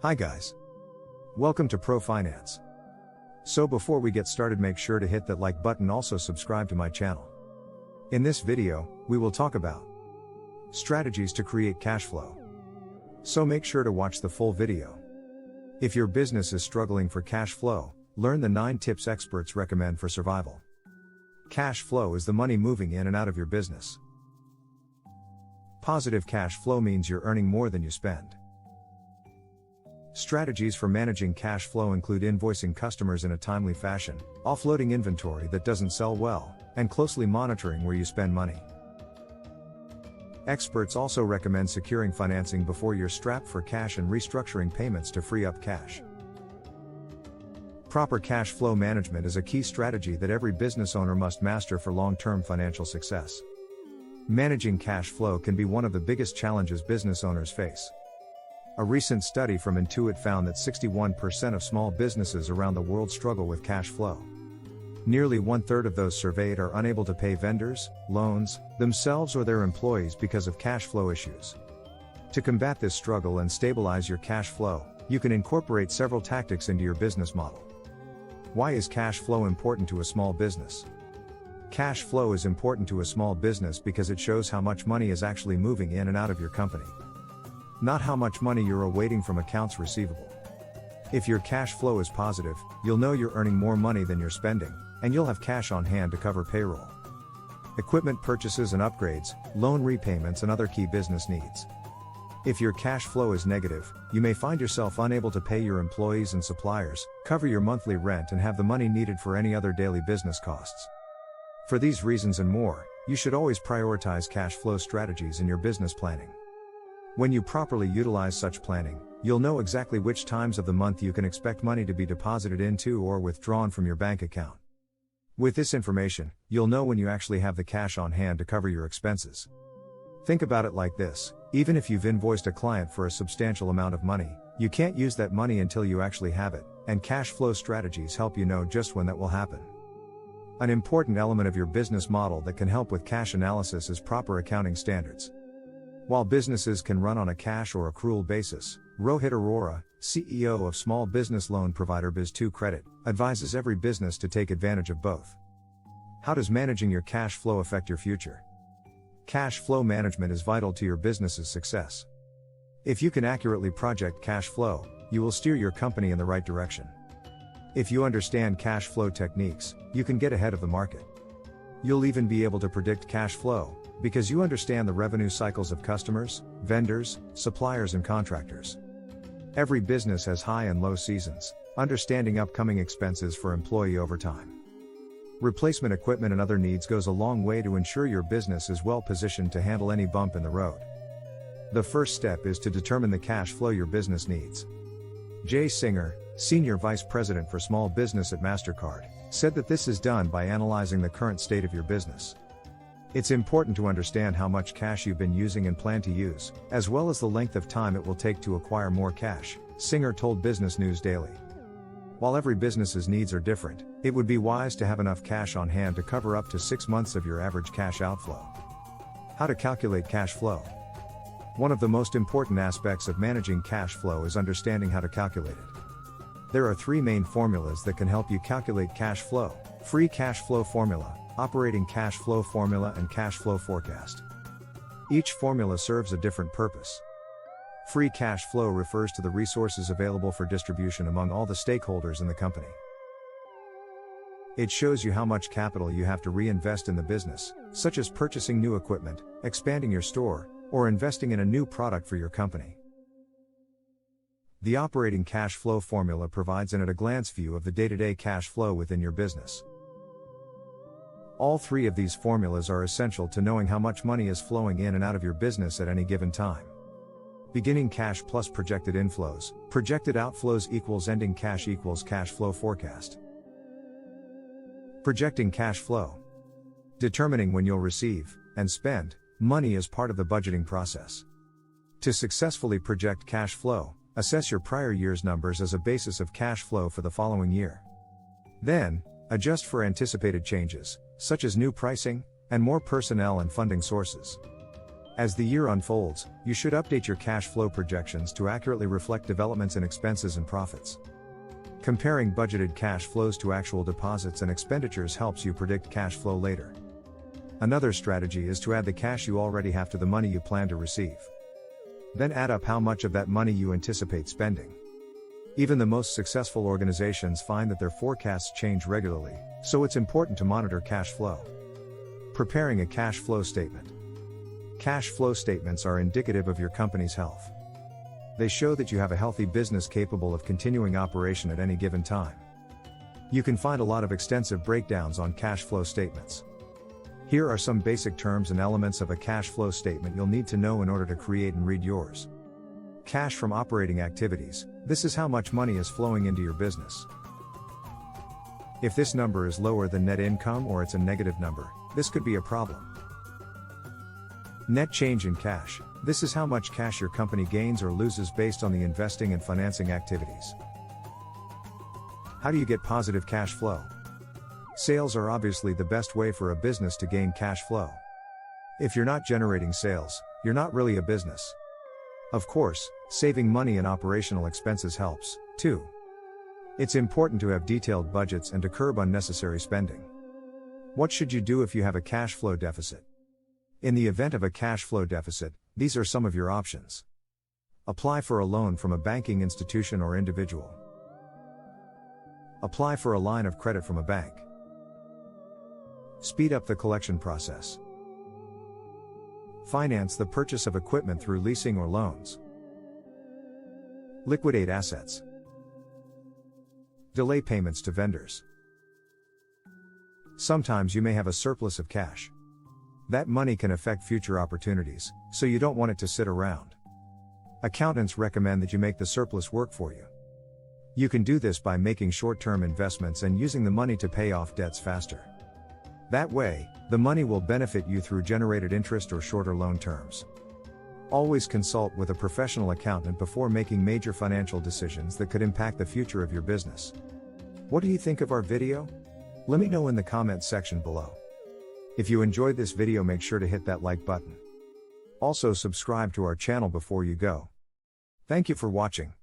Hi guys. Welcome to Pro Finance. So before we get started, make sure to hit that like button, also subscribe to my channel. In this video, we will talk about strategies to create cash flow. So make sure to watch the full video. If your business is struggling for cash flow, learn the 9 tips experts recommend for survival. Cash flow is the money moving in and out of your business. Positive cash flow means you're earning more than you spend. Strategies for managing cash flow include invoicing customers in a timely fashion, offloading inventory that doesn't sell well, and closely monitoring where you spend money. Experts also recommend securing financing before you're strapped for cash and restructuring payments to free up cash. Proper cash flow management is a key strategy that every business owner must master for long-term financial success. Managing cash flow can be one of the biggest challenges business owners face. A recent study from Intuit found that 61% of small businesses around the world struggle with cash flow. Nearly 1/3 of those surveyed are unable to pay vendors, loans, themselves or their employees because of cash flow issues. To combat this struggle and stabilize your cash flow, you can incorporate several tactics into your business model. Why is cash flow important to a small business? Cash flow is important to a small business because it shows how much money is actually moving in and out of your company, not how much money you're awaiting from accounts receivable. If your cash flow is positive, you'll know you're earning more money than you're spending, and you'll have cash on hand to cover payroll, equipment purchases and upgrades, loan repayments and other key business needs. If your cash flow is negative, you may find yourself unable to pay your employees and suppliers, cover your monthly rent and have the money needed for any other daily business costs. For these reasons and more, you should always prioritize cash flow strategies in your business planning. When you properly utilize such planning, you'll know exactly which times of the month you can expect money to be deposited into or withdrawn from your bank account. With this information, you'll know when you actually have the cash on hand to cover your expenses. Think about it like this: even if you've invoiced a client for a substantial amount of money, you can't use that money until you actually have it, and cash flow strategies help you know just when that will happen. An important element of your business model that can help with cash analysis is proper accounting standards. While businesses can run on a cash or accrual basis, Rohit Arora, CEO of small business loan provider Biz2 Credit, advises every business to take advantage of both. How does managing your cash flow affect your future? Cash flow management is vital to your business's success. If you can accurately project cash flow, you will steer your company in the right direction. If you understand cash flow techniques, you can get ahead of the market. You'll even be able to predict cash flow, because you understand the revenue cycles of customers, vendors, suppliers and contractors. Every business has high and low seasons. Understanding upcoming expenses for employee overtime, replacement equipment and other needs goes a long way to ensure your business is well positioned to handle any bump in the road. The first step is to determine the cash flow your business needs. Jay Singer, Senior Vice President for Small Business at MasterCard, said that this is done by analyzing the current state of your business. It's important to understand how much cash you've been using and plan to use, as well as the length of time it will take to acquire more cash, Singer told Business News Daily. While every business's needs are different, it would be wise to have enough cash on hand to cover up to 6 months of your average cash outflow. How to calculate cash flow? One of the most important aspects of managing cash flow is understanding how to calculate it. There are 3 main formulas that can help you calculate cash flow: free cash flow formula, operating cash flow formula and cash flow forecast. Each formula serves a different purpose. Free cash flow refers to the resources available for distribution among all the stakeholders in the company. It shows you how much capital you have to reinvest in the business, such as purchasing new equipment, expanding your store, or investing in a new product for your company. The operating cash flow formula provides an at-a-glance view of the day-to-day cash flow within your business. All 3 of these formulas are essential to knowing how much money is flowing in and out of your business at any given time. Beginning cash plus projected inflows, projected outflows equals ending cash equals cash flow forecast. Projecting cash flow. Determining when you'll receive and spend money is part of the budgeting process. To successfully project cash flow, assess your prior year's numbers as a basis of cash flow for the following year. Then, adjust for anticipated changes, such as new pricing, and more personnel and funding sources. As the year unfolds, you should update your cash flow projections to accurately reflect developments in expenses and profits. Comparing budgeted cash flows to actual deposits and expenditures helps you predict cash flow later. Another strategy is to add the cash you already have to the money you plan to receive. Then add up how much of that money you anticipate spending. Even the most successful organizations find that their forecasts change regularly, so it's important to monitor cash flow. Preparing a cash flow statement. Cash flow statements are indicative of your company's health. They show that you have a healthy business capable of continuing operation at any given time. You can find a lot of extensive breakdowns on cash flow statements. Here are some basic terms and elements of a cash flow statement you'll need to know in order to create and read yours. Cash from operating activities. This is how much money is flowing into your business. If this number is lower than net income or it's a negative number, this could be a problem. Net change in cash. This is how much cash your company gains or loses based on the investing and financing activities. How do you get positive cash flow? Sales are obviously the best way for a business to gain cash flow. If you're not generating sales, you're not really a business. Of course, saving money in operational expenses helps, too. It's important to have detailed budgets and to curb unnecessary spending. What should you do if you have a cash flow deficit? In the event of a cash flow deficit, these are some of your options. Apply for a loan from a banking institution or individual. Apply for a line of credit from a bank. Speed up the collection process. Finance the purchase of equipment through leasing or loans. Liquidate assets. Delay payments to vendors. Sometimes you may have a surplus of cash. That money can affect future opportunities, so you don't want it to sit around. Accountants recommend that you make the surplus work for you. You can do this by making short-term investments and using the money to pay off debts faster. That way, the money will benefit you through generated interest or shorter loan terms. Always consult with a professional accountant before making major financial decisions that could impact the future of your business. What do you think of our video? Let me know in the comments section below. If you enjoyed this video, make sure to hit that like button. Also subscribe to our channel before you go. Thank you for watching.